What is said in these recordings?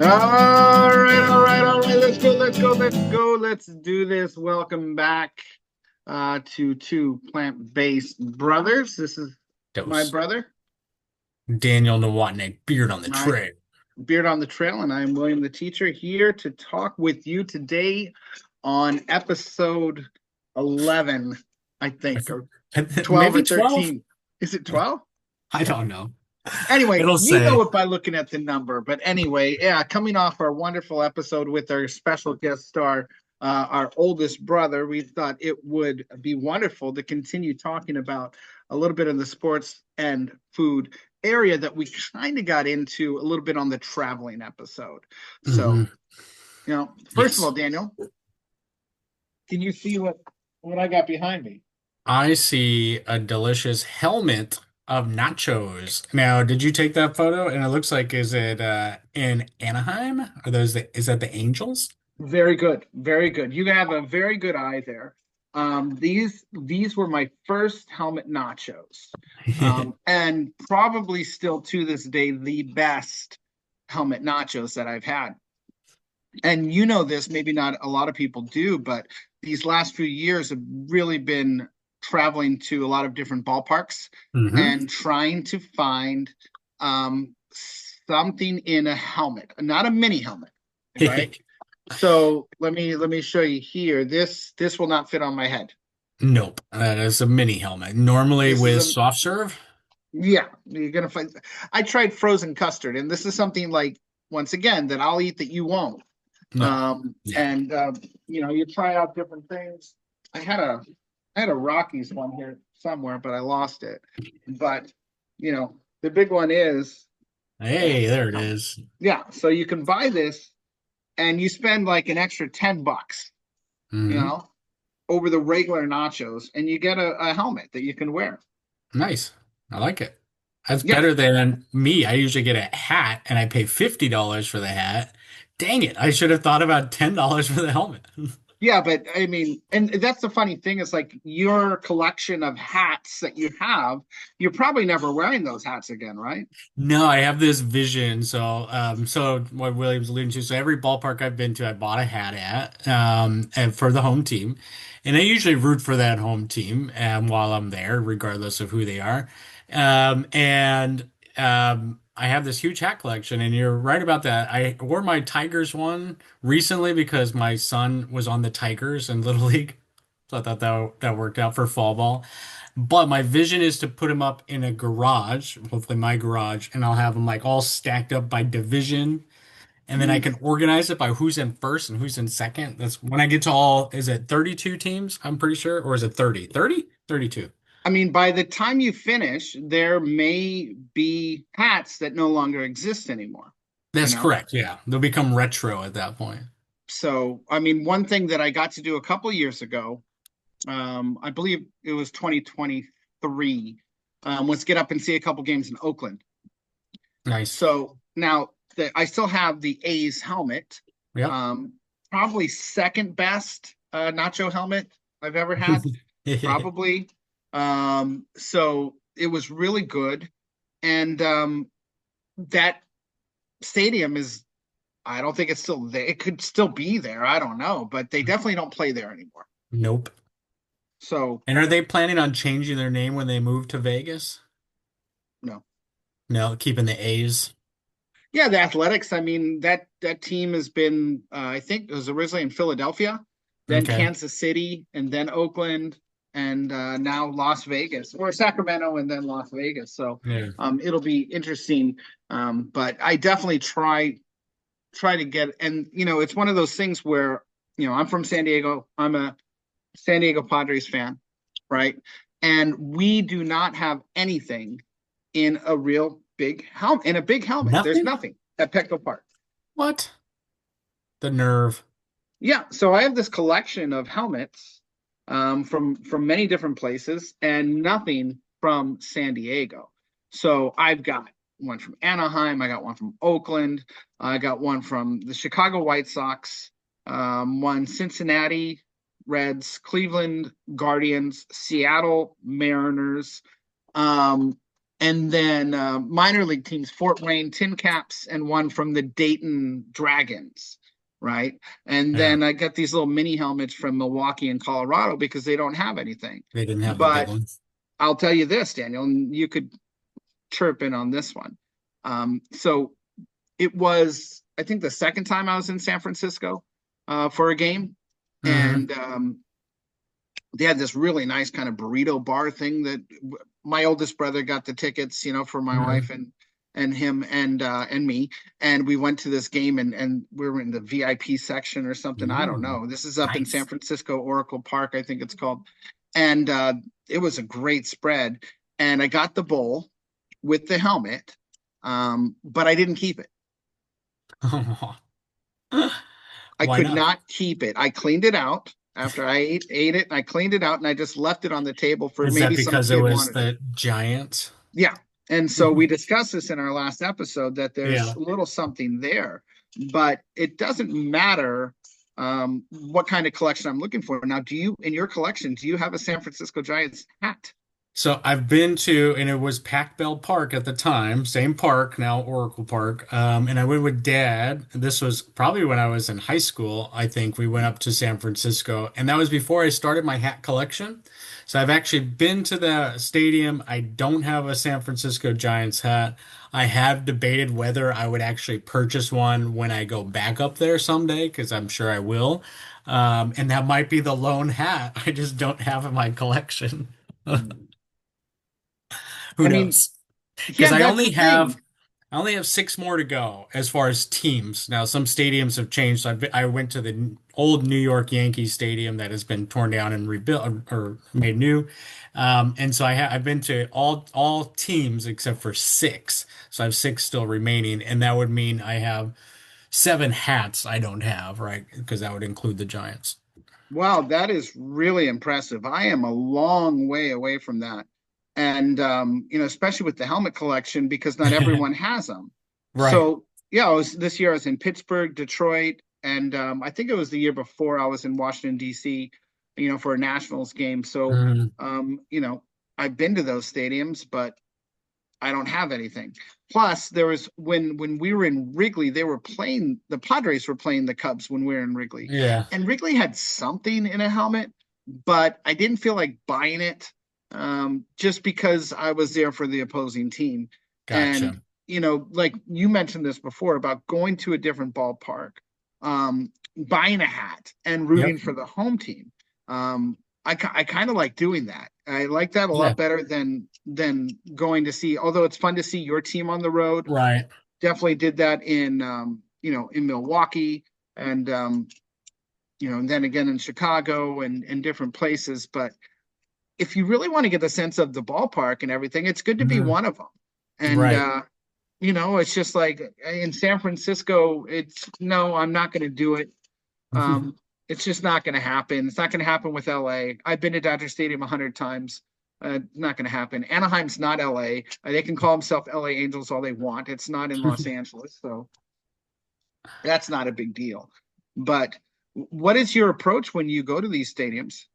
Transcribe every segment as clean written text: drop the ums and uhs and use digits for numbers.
All right. Let's do this. Welcome back to Two Plant-Based Brothers. This is my Dose. brother, Daniel Nowotny, beard on the my tray. Beard on the Trail, and I'm William the Teacher here to talk with you today on episode 11, I think, or 12 or Maybe 12? 13. Is it 12? I don't know. Anyway, It'll you know say. it by looking at the number. But anyway, yeah, coming off our wonderful episode with our special guest star, our oldest brother, we thought it would be wonderful to continue talking about a little bit of the sports and food area that we kind of got into a little bit on the traveling episode. So, Mhm. first of all, Yes. Daniel, can you see what I got behind me? I see a delicious helmet of nachos. Now, did you take that photo? And it looks like, is it in Anaheim? Is that the Angels? Very good, very good. You have a very good eye there. These were my first helmet nachos, and probably still to this day the best helmet nachos that I've had. And you know this, maybe not a lot of people do, but these last few years have really been traveling to a lot of different ballparks hmm and trying to find um, something in a helmet, not a mini helmet, right? So let me show you here. This will not fit on my head. Nope. That is a mini helmet. Normally This is with a soft serve? Yeah, you're gonna find. I tried frozen custard, and this is something like once again that I'll eat that you won't. No. Yeah. And you try out different things. I had a I had a Rockies one here somewhere, but I lost it. But the big one is the Hey, there it helmet. is. Yeah, so you can buy this and you spend like an extra $10, you hmm know, over the regular nachos, and you get a helmet that you can wear. Nice. I like it. That's Yeah, better than me. I usually get a hat and I pay $50 for the hat. Dang it. I should have thought about $10 for the helmet. yeah, but I mean, and that's the funny thing is like your collection of hats that you have, you're probably never wearing those hats again, right? No, I have this vision. So what William's alluding to, so every ballpark I've been to, I bought a hat at, and for the home team. And I usually root for that home team, while I'm there, regardless of who they are. I have this huge hat collection, and you're right about that. I wore my Tigers one recently because my son was on the Tigers in Little League. So I thought that worked out for fall ball. But my vision is to put them up in a garage, hopefully my garage, and I'll have them like all stacked up by division. And then I Mm. can organize it by who's in first and who's in second. That's when I get to all, is it 32 teams? I'm pretty sure. Or is it 30? 30? 32. I mean, by the time you finish, there may be hats that no longer exist anymore, you That's know? correct. Yeah. They'll become retro at that point. So, I mean, one thing that I got to do a couple years ago, I believe it was 2023, was get up and see a couple games in Oakland. Nice. So now I still have the A's helmet, Yep. um, probably second best nacho helmet I've ever had, probably. So it was really good, and that stadium is. I don't think it's still there. It could still be there. I don't know, but they definitely don't play there anymore. Nope. So And are they planning on changing their name when they move to Vegas? no. No, keeping the A's. Yeah, the Athletics. I mean that team has been. I think it was originally in Philadelphia, then Okay. Kansas City, and then Oakland, and now Las Vegas, or Sacramento, and then Las Vegas. So Yeah. it'll be interesting. But I definitely try to get, and it's one of those things where I'm from San Diego. I'm a San Diego Padres fan, right? And we do not have anything in a real big helmet. In a big helmet, there's Nothing? nothing at Petco Park. What? The nerve. Yeah, so I have this collection of helmets from many different places, and nothing from San Diego. So I've got one from Anaheim, I got one from Oakland, I got one from the Chicago White Sox, one Cincinnati Reds, Cleveland Guardians, Seattle Mariners, um, and then minor league teams, Fort Wayne Tin Caps, and one from the Dayton Dragons, right? And Yeah. then I got these little mini helmets from Milwaukee and Colorado because they don't have anything. They didn't have the big But ones. I'll tell you this, Daniel, and you could chirp in on this one. So it was, I think, the second time I was in San Francisco for a game, Hmm. and they had this really nice kind of burrito bar thing that my oldest brother got the tickets, for my wife Hmm. and him and me, and we went to this game and we were in the VIP section or something. I don't Ooh, know. This is up in San nice. Francisco, Oracle Park, I think it's called, and it was a great spread. And I got the bowl with the helmet, but I didn't keep it. I Why could not? not keep it. I cleaned it out after I ate it, and I cleaned it out, and I just left it on the table for Is that maybe some because it kid was wanted it. the Giants? Yeah. And so we discussed this in our last episode that there's Yeah. a little something there, but it doesn't matter what kind of collection I'm looking for. Now, in your collection, do you have a San Francisco Giants hat? So I've been to, and it was Pac Bell Park at the time, same park, now Oracle Park. And I went with Dad. This was probably when I was in high school. I think we went up to San Francisco, and that was before I started my hat collection. So I've actually been to the stadium. I don't have a San Francisco Giants hat. I have debated whether I would actually purchase one when I go back up there someday, because I'm sure I will. And that might be the lone hat I just don't have in my collection. Who I mean, knows? Because yeah, that's the thing. I only have six more to go as far as teams. Now some stadiums have changed. So I went to the old New York Yankees stadium that has been torn down and rebuilt or made new. And so I've been to all teams except for six. So I have six still remaining, and that would mean I have seven hats I don't have, right? Because that would include the Giants. Wow, that is really impressive. I am a long way away from that. And especially with the helmet collection, because not everyone has them. Right. So yeah, this year I was in Pittsburgh, Detroit, and I think it was the year before I was in Washington, DC, for a Nationals game. So Mm, I've been to those stadiums, but I don't have anything. Plus, there was when we were in Wrigley, the Padres were playing the Cubs when we were in Wrigley, yeah. and Wrigley had something in a helmet, but I didn't feel like buying it just because I was there for the opposing team. And Gotcha. like you mentioned this before about going to a different ballpark, buying a hat and rooting Yep. for the home team. I kind of like doing that. I like that a Yeah. lot better than going to see. Although it's fun to see your team on the road. Right. Definitely did that in in Milwaukee and and then again in Chicago and different places. But if you really want to get the sense of the ballpark and everything, it's good to be Mhm. one of them. And Right. it's just like in San Francisco, it's no, I'm not going to do it. Um, it's just not going to happen. It's not going to happen with LA. I've been to Dodger Stadium 100 times. Not going to happen. Anaheim's not LA. They can call themselves LA Angels all they want. It's not in Los Angeles, so that's not a big deal. But what is your approach when you go to these stadiums?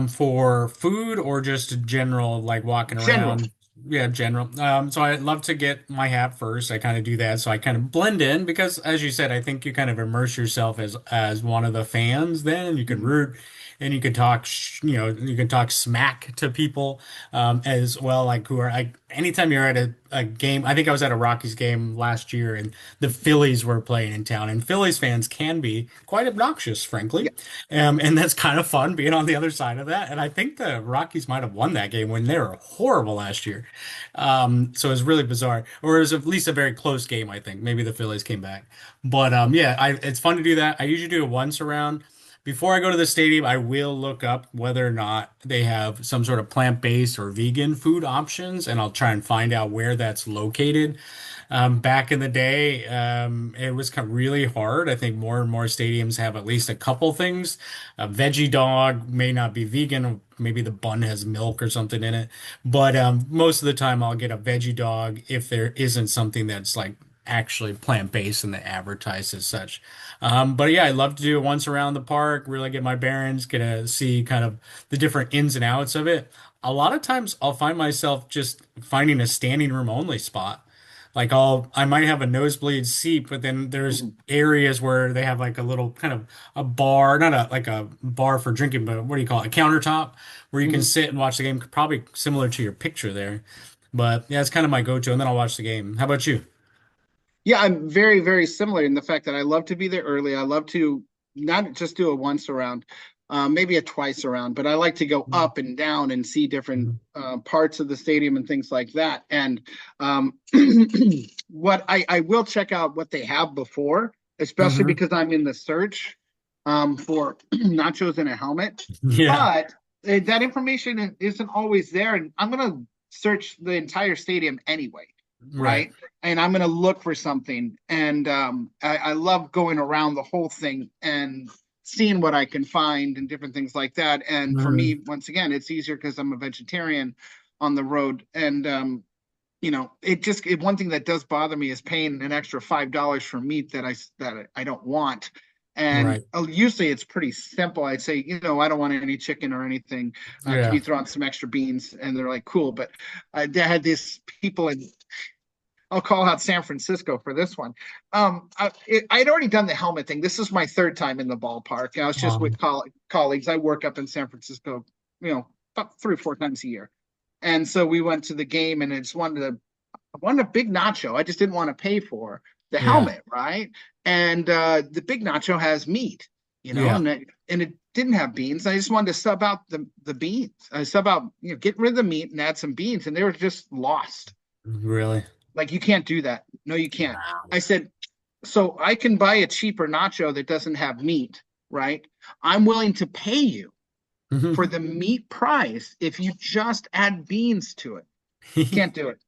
For food or just general, like walking General. around? Yeah, general. So I love to get my hat first. I kind of do that. So I kind of blend in because, as you said, I think you kind of immerse yourself as one of the fans then, and you can Mhm. root and you can talk, you can talk smack to people, as well, like who are like anytime you're at a game. I think I was at a Rockies game last year and the Phillies were playing in town, and Phillies fans can be quite obnoxious, frankly. Yeah. And that's kind of fun being on the other side of that. And I think the Rockies might have won that game when they were horrible last year. So it was really bizarre, or it was at least a very close game, I think. Maybe the Phillies came back. But yeah, it's fun to do that. I usually do it once around. Before I go to the stadium, I will look up whether or not they have some sort of plant-based or vegan food options, and I'll try and find out where that's located. Back in the day, it was kind of really hard. I think more and more stadiums have at least a couple things. A veggie dog may not be vegan. Maybe the bun has milk or something in it. But most of the time, I'll get a veggie dog if there isn't something that's like actually plant-based and they advertise as such. But yeah, I love to do it once around the park, really get my bearings, get to see kind of the different ins and outs of it. a lot of times I'll find myself just finding a standing room only spot. Like I might have a nosebleed seat, but then there's Mhm. areas where they have like a little kind of a bar, not a like a bar for drinking, but what do you call it? A countertop where you can Mhm. sit and watch the game, probably similar to your picture there. But yeah, it's kind of my go-to, and then I'll watch the game. How about you? Yeah, I'm very, very similar in the fact that I love to be there early. I love to not just do a once around, maybe a twice around, but I like to go up and down and see different parts of the stadium and things like that. And um, what I will check out what they have before, especially Hmm. because I'm in the search for nachos and a helmet. Yeah. But that information isn't always there, and I'm gonna search the entire stadium anyway, Right. right? And I'm going to look for something. And I love going around the whole thing and seeing what I can find and different things like that. And for Hmm. me, once again, it's easier because I'm a vegetarian on the road. And one thing that does bother me is paying an extra $5 for meat that I don't want. And Right. usually it's pretty simple. I'd say, I don't want any chicken or anything. Can Yeah. you throw on some extra beans? And they're like, cool. But they had these people in I'll call out San Francisco for this one. I'd already done the helmet thing. This is my third time in the ballpark. I was just with colleagues. I work up in San Francisco, about 3 or 4 times a year. And so we went to the game and I wanted a big nacho. I just didn't want to pay for the Yeah. helmet, right? And the big nacho has meat, Yeah. and it didn't have beans. I just wanted to sub out the beans. I sub out, get rid of the meat and add some beans, and they were just lost. Really? Like, you can't do that. No, you can't. Wow. I said, so I can buy a cheaper nacho that doesn't have meat, right? I'm willing to pay you for the meat price if you just add beans to it. Can't do it.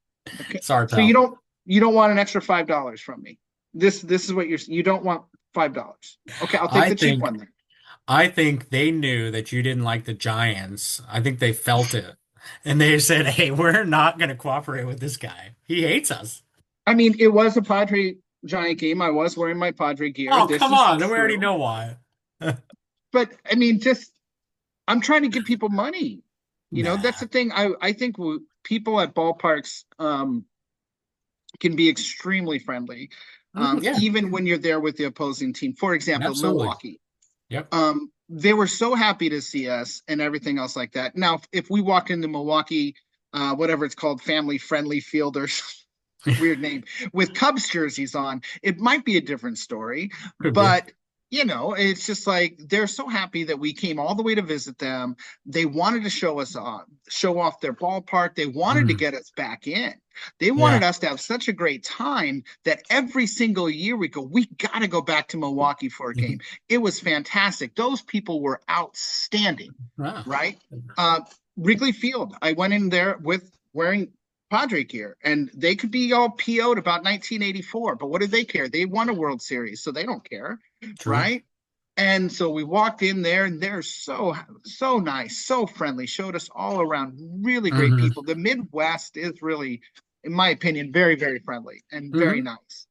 Okay. Sorry, So you pal. don't want an extra $5 from me. This is what you don't want $5. Okay, I'll take I the cheap think one then. I think they knew that you didn't like the Giants. I think they felt it. And they said, "Hey, we're not going to cooperate with this guy. He hates us." I mean, it was a Padre Giant game. I was wearing my Padre gear. Oh, This come is on. We already true. know why. But I mean, just I'm trying to give people money. That's Nah. the thing. I think people at ballparks can be extremely friendly, Yeah, even when you're there with the opposing team. For example, absolutely. Milwaukee. Yep. They were so happy to see us and everything else like that. Now, if we walked into Milwaukee, whatever it's called, family friendly field or weird name, with Cubs jerseys on, it might be a different story. Could be. But it's just like they're so happy that we came all the way to visit them. They wanted to show off their ballpark. They wanted to Mm, get us back in. They wanted yeah. us to have such a great time that every single year we got to go back to Milwaukee for a game. It was fantastic. Those people were outstanding, Wow. right? Uh, Wrigley Field, I went in there with wearing Padre gear, and they could be all PO'd about 1984, but what do they care? They won a World Series, so they don't care, True. right? And so we walked in there, and they're so nice, so friendly, showed us all around, really great Hmm. people. The Midwest is really, in my opinion, very, very friendly and very Hmm. nice.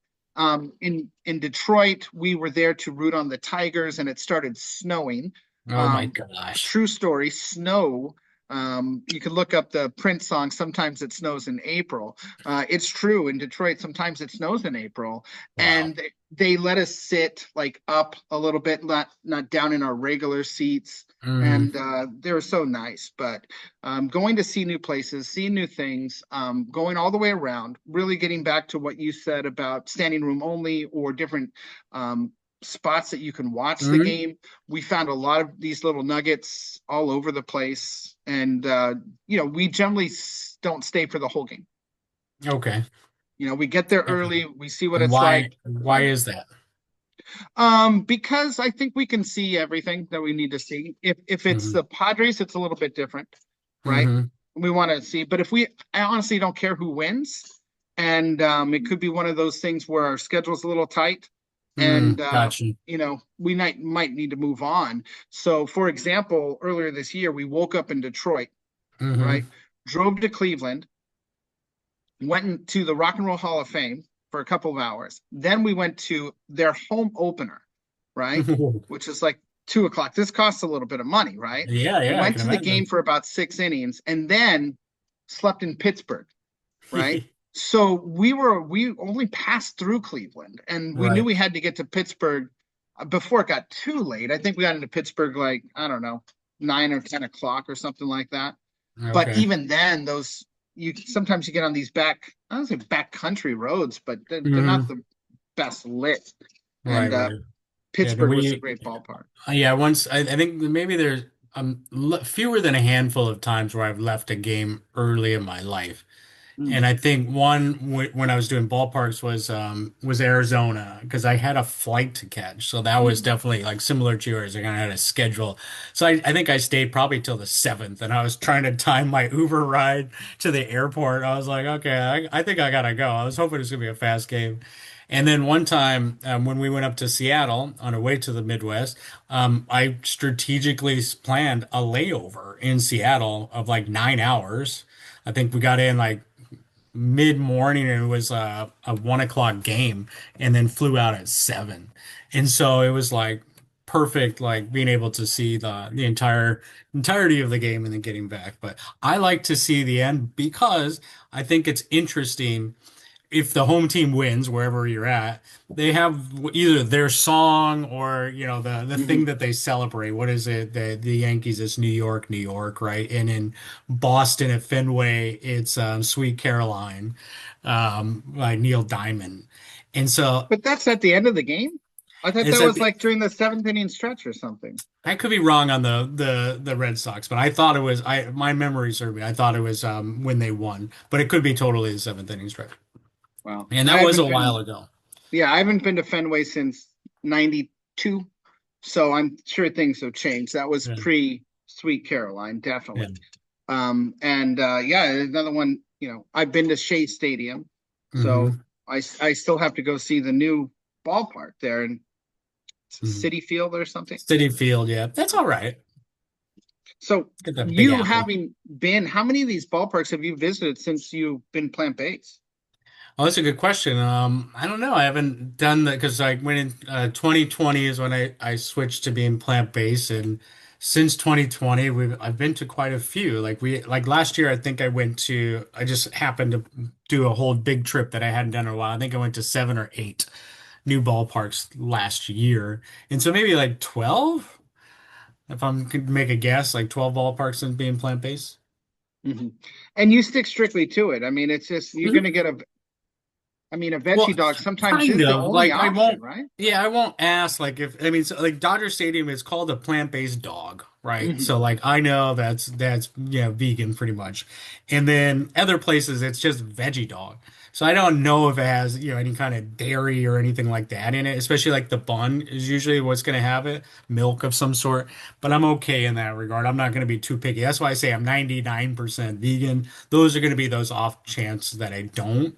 In Detroit, we were there to root on the Tigers, and it started snowing. Oh my Um, gosh. True story, snow. You can look up the Prince song. Sometimes it snows in April. It's true in Detroit. Sometimes it snows in April, Wow. and they let us sit like up a little bit, not down in our regular seats. Hmm. And they were so nice. But going to see new places, seeing new things, going all the way around, really getting back to what you said about standing room only or different um, spots that you can watch the Hmm. game. We found a lot of these little nuggets all over the place, and we generally don't stay for the whole game. Okay. We get there And early, we see what and it's why like, why fine. is that? Because I think we can see everything that we need to see. If it's Hmm. the Padres, it's a little bit different, right? Hmm. We want to see, but I honestly don't care who wins, and it could be one of those things where our schedule's a little tight, and Gotcha. we might need to move on. So, for example, earlier this year, we woke up in Detroit, Hmm. right? Drove to Cleveland, went into the Rock and Roll Hall of Fame for a couple of hours. Then we went to their home opener, right? Which is like 2 o'clock. This costs a little bit of money, right? Yeah, yeah, I Went can to the game imagine. for about 6 innings and then slept in Pittsburgh, right? So we only passed through Cleveland and we knew Right. we had to get to Pittsburgh before it got too late. I think we got into Pittsburgh like, I don't know, 9 or 10 o'clock or something like that. But Okay. even then, those you sometimes you get on these I don't say back country roads, but they're not Hmm. the best lit. Right, And right. Yeah, Pittsburgh was a great ballpark. yeah, once I think maybe there's fewer than a handful of times where I've left a game early in my life. Mm, And I think one w when I was doing ballparks was Arizona because I had a flight to catch. So that was mm. definitely like similar to yours. I kind of had a schedule. So I think I stayed probably till the seventh and I was trying to time my Uber ride to the airport. I was like, okay, I think I gotta go. I was hoping it was gonna be a fast game. And then one time when we went up to Seattle on our way to the Midwest, I strategically planned a layover in Seattle of like 9 hours. I think we got in like mid-morning and it was a 1 o'clock game and then flew out at 7. And so it was like perfect, like being able to see the entirety of the game and then getting back. But I like to see the end because I think it's interesting if the home team wins wherever you're at, they have either their song or the thing Mhm. that they celebrate. What is it? The Yankees, it's New York, New York, right? And in Boston at Fenway, it's Sweet Caroline, by Neil Diamond. And so But that's at the end of the game. I thought it's that at was the, like during the seventh inning stretch or something. I could be wrong on the Red Sox, but I thought it was my memory served me. I thought it was when they won, but it could be totally the seventh inning stretch. Wow. And I that was a haven't while been, ago. yeah, I haven't been to Fenway since 92. So I'm sure things have changed. That was Yeah. pre Sweet Caroline, Yeah. definitely. And yeah, another one, I've been to Shea Stadium. So Hmm. I still have to go see the new ballpark there in Hmm. City Field or something. City Field, yeah. That's all right. So Get that Big you Apple. having been, how many of these ballparks have you visited since you've been plant-based? Oh, that's a good question. I don't know. I haven't done that because I went in 2020 is when I switched to being plant-based, and since 2020 I've been to quite a few. Like last year, I think I just happened to do a whole big trip that I hadn't done in a while. I think I went to 7 or 8 new ballparks last year, and so maybe like 12, if I'm could make a guess, like 12 ballparks since being plant-based. Mhm. And you stick strictly to it. I mean, it's just you're going to get a veggie Well, dog sometimes kind is the of. only Like I option, won't. right? Yeah, I won't ask. Like if I mean, so, like Dodger Stadium is called a plant-based dog, right? Hmm. So like I know that's vegan pretty much, and then other places it's just veggie dog. So I don't know if it has any kind of dairy or anything like that in it. Especially like the bun is usually what's going to have it, milk of some sort. But I'm okay in that regard. I'm not going to be too picky. That's why I say I'm 99% vegan. Those are going to be those off chance that I don't.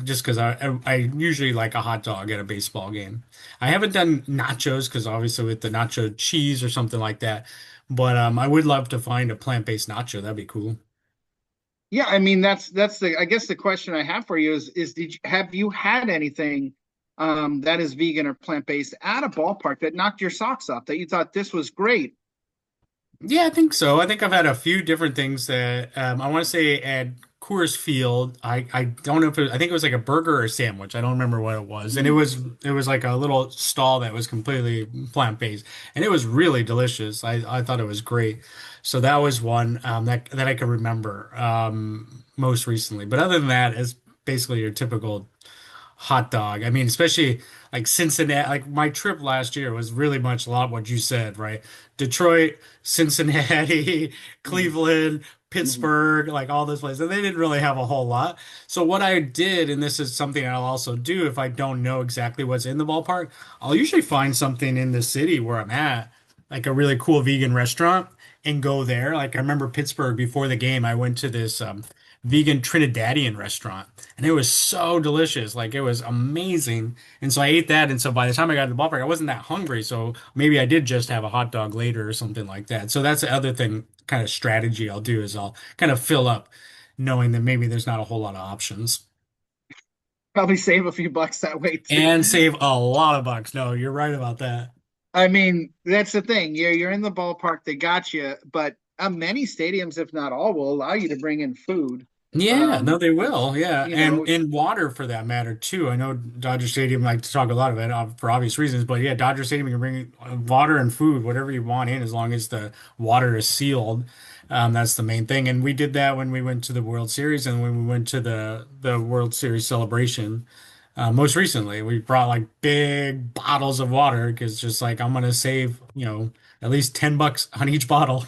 Just because I usually like a hot dog at a baseball game. I haven't done nachos because obviously with the nacho cheese or something like that. But I would love to find a plant-based nacho. That'd be cool. Yeah, I mean that's the I guess the question I have for you is have you had anything that is vegan or plant-based at a ballpark that knocked your socks off that you thought this was great? Yeah, I think so. I think I've had a few different things that I want to say at Coors Field. I don't know if I think it was like a burger or a sandwich. I don't remember what it was, and Mm. it was like a little stall that was completely plant-based, and it was really delicious. I thought it was great. So that was one that I can remember most recently. But other than that, it's basically your typical hot dog. I mean, especially like Cincinnati, like my trip last year was really much a lot what you said, right? Detroit, Cincinnati, Mm. Cleveland, Mhm. Pittsburgh, like all those places. And they didn't really have a whole lot. So what I did, and this is something I'll also do if I don't know exactly what's in the ballpark, I'll usually find something in the city where I'm at, like a really cool vegan restaurant, and go there. Like I remember Pittsburgh before the game, I went to this vegan Trinidadian restaurant and it was so delicious. Like it was amazing. And so I ate that. And so by the time I got to the ballpark, I wasn't that hungry. So maybe I did just have a hot dog later or something like that. So that's the other thing, kind of strategy I'll do is I'll kind of fill up knowing that maybe there's not a whole lot of options Probably save a few bucks that way too. and save a lot of bucks. No, you're right about that. I mean, that's the thing. You're in the ballpark, they got you, but many stadiums, if not all, will allow you to bring in food. Yeah, no, they will. Yeah, You know, and water for that matter too. I know Dodger Stadium like to talk a lot of it for obvious reasons, but yeah, Dodger Stadium you can bring water and food, whatever you want in, as long as the water is sealed. That's the main thing. And we did that when we went to the World Series and when we went to the World Series celebration. Most recently, we brought like big bottles of water because just like I'm gonna save, at least $10 on each bottle.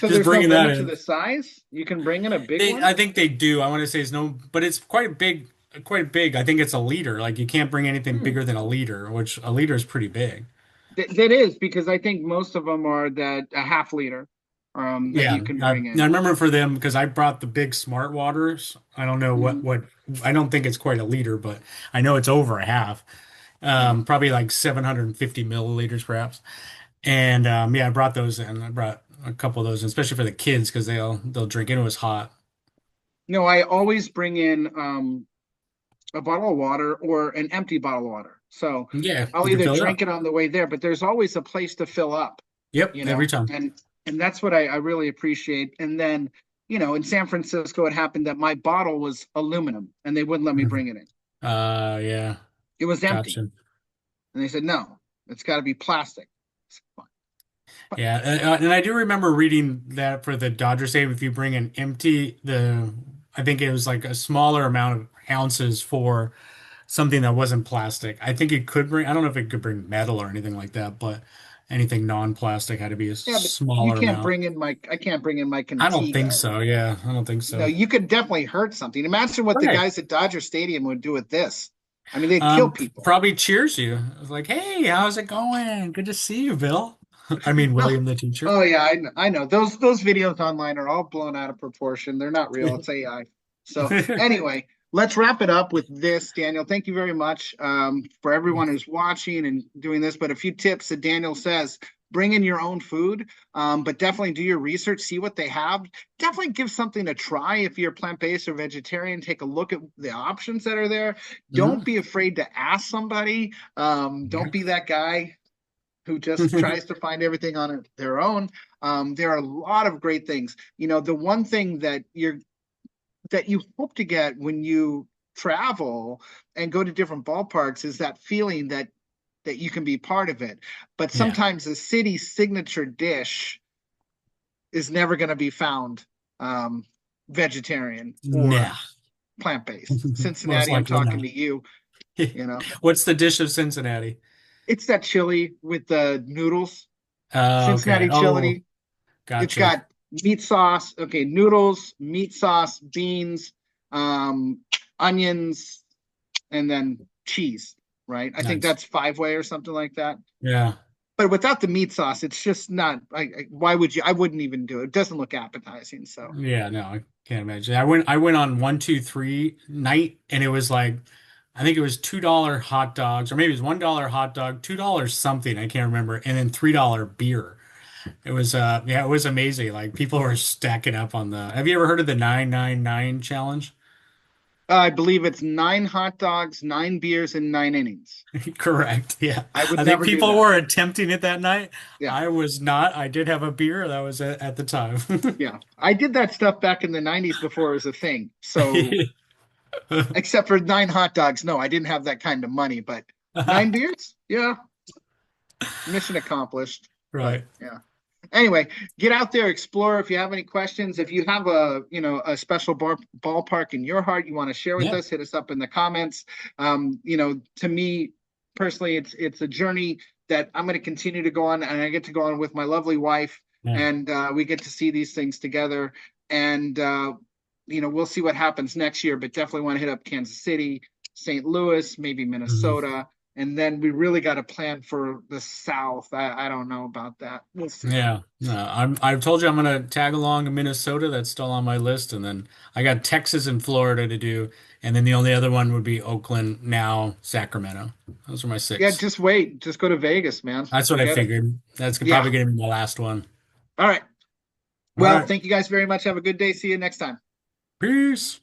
so Just there's no bringing that limit to in. the size. You can bring in a big I one. think they do. I want to say it's no, but it's quite big, quite big. I think it's a liter. Like you can't bring anything Hmm. bigger than a liter, which a liter is pretty big. That is because I think most of them are that a half liter that Yeah, you can I, bring I in. remember for them because I brought the big smart waters. I don't know Mhm. what I don't think it's quite a liter, but I know it's over a half. Yeah. Probably like 750 milliliters perhaps. And yeah, I brought those in. I brought a couple of those, in, especially for the kids because they'll drink it. It was hot. No, I always bring in a bottle of water or an empty bottle of water. So Yeah, I'll you can either fill it drink up. it on the way there, but there's always a place to fill up, Yep, you every know, time. and that's what I really appreciate. And then, in San Francisco, it happened that my bottle was aluminum and they wouldn't let me Mhm. bring it in. Yeah, It was empty. gotcha. And they said, no, it's got to be plastic. But Yeah, and I do remember reading that for the Dodger Stadium, if you bring an empty, I think it was like a smaller amount of ounces for something that wasn't plastic. I think it could bring, I don't know if it could bring metal or anything like that, but anything non-plastic had to be a yeah, but smaller amount. I can't bring in my I don't think Contigo. so. Yeah, I don't think No, so. you could definitely hurt something. Imagine what the Right. guys at Dodger Stadium would do with this. I mean, they'd kill people. Probably cheers you. It's like, hey, how's it going? Good to see you, Bill. I mean, Oh, William the teacher. oh yeah, I know. Those videos online are all blown out of proportion. They're not real. It's AI. So anyway, let's wrap it up with this, Daniel. Thank you very much for everyone who's watching and doing this. But a few tips that Daniel says: bring in your own food, but definitely do your research, see what they have. Definitely give something a try if you're plant-based or vegetarian. Take a look at the options that are there. Don't Mhm. be afraid to ask somebody. Don't be that guy who just tries to find everything on their own. There are a lot of great things. The one thing that you hope to get when you travel and go to different ballparks is that feeling that you can be part of it. But Yeah. sometimes the city's signature dish is never going to be found vegetarian Nah. or plant-based. Most Cincinnati, I'm likely talking not. to you. You know, What's the dish of Cincinnati? it's that chili with the noodles, Okay. Cincinnati Oh, chili. It's gotcha. got meat sauce, okay, noodles, meat sauce, beans, um, onions, and then cheese, right? I think Nice. that's five way or something like that. Yeah. But without the meat sauce, it's just not. Why would you? I wouldn't even do it. It doesn't look appetizing. So Yeah, no, I can't imagine. I went on 1 2 3 night and it was like I think it was $2 hot dogs, or maybe it was $1 hot dog, $2 something, I can't remember, and then $3 beer. It was yeah, it was amazing. Like people were stacking up on the have you ever heard of the 999 challenge? I believe it's nine hot dogs, nine beers, and 9 innings. Correct. Yeah. I would I think never do people that. were attempting it that night. Yeah, I was not. I did have a beer. That was it at the time. yeah. I did that stuff back in the '90s before it was a thing. So except for nine hot dogs, no, I didn't have that kind of money. But nine beers, yeah, mission accomplished. But Right. yeah. Anyway, get out there, explore. If you have any questions, if you have a special ballpark in your heart you want to share with Yeah. us, hit us up in the comments. To me personally, it's a journey that I'm going to continue to go on, and I get to go on with my lovely wife, Yeah. and we get to see these things together. And we'll see what happens next year, but definitely want to hit up Kansas City, St. Louis, maybe Mhm. Minnesota. And then we really got to plan for the South. I don't know about that. We'll see. Yeah. No, I've told you I'm gonna tag along to Minnesota. That's still on my list. And then I got Texas and Florida to do. And then the only other one would be Oakland, now Sacramento. Those are my Yeah, six. just wait. Just go to Vegas, man. That's what I Forget it. figured. That's Yeah. probably gonna be my last one. All right. All Well, right. thank you guys very much. Have a good day. See you next time. Peace.